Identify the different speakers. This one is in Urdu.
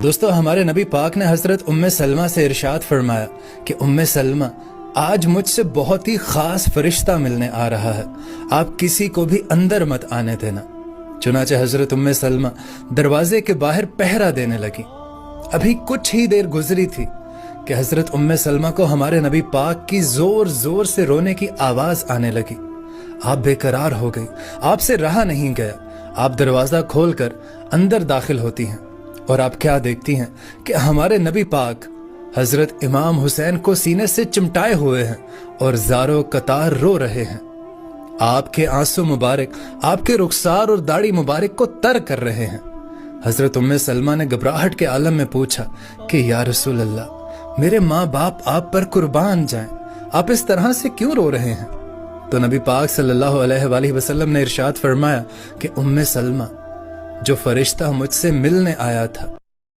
Speaker 1: دوستو ہمارے نبی پاک نے حضرت ام سلمہ سے ارشاد فرمایا کہ ام سلمہ آج مجھ سے بہت ہی خاص فرشتہ ملنے آ رہا ہے، آپ کسی کو بھی اندر مت آنے دینا۔ چنانچہ حضرت ام سلمہ دروازے کے باہر پہرا دینے لگی۔ ابھی کچھ ہی دیر گزری تھی کہ حضرت ام سلمہ کو ہمارے نبی پاک کی زور زور سے رونے کی آواز آنے لگی۔ آپ بے قرار ہو گئی، آپ سے رہا نہیں گیا۔ آپ دروازہ کھول کر اندر داخل ہوتی ہیں اور آپ کیا دیکھتی ہیں کہ ہمارے نبی پاک حضرت امام حسین کو سینے سے چمٹائے ہوئے ہیں اور زارو قطار رو رہے ہیں۔ آپ کے آنسو مبارک آپ کے رخسار اور داڑھی مبارک کو تر کر رہے ہیں۔ حضرت ام سلمہ نے گھبراہٹ کے عالم میں پوچھا کہ یا رسول اللہ، میرے ماں باپ آپ پر قربان جائیں، آپ اس طرح سے کیوں رو رہے ہیں؟ تو نبی پاک صلی اللہ علیہ وآلہ وسلم نے ارشاد فرمایا کہ ام سلمہ، جو فرشتہ مجھ سے ملنے آیا تھا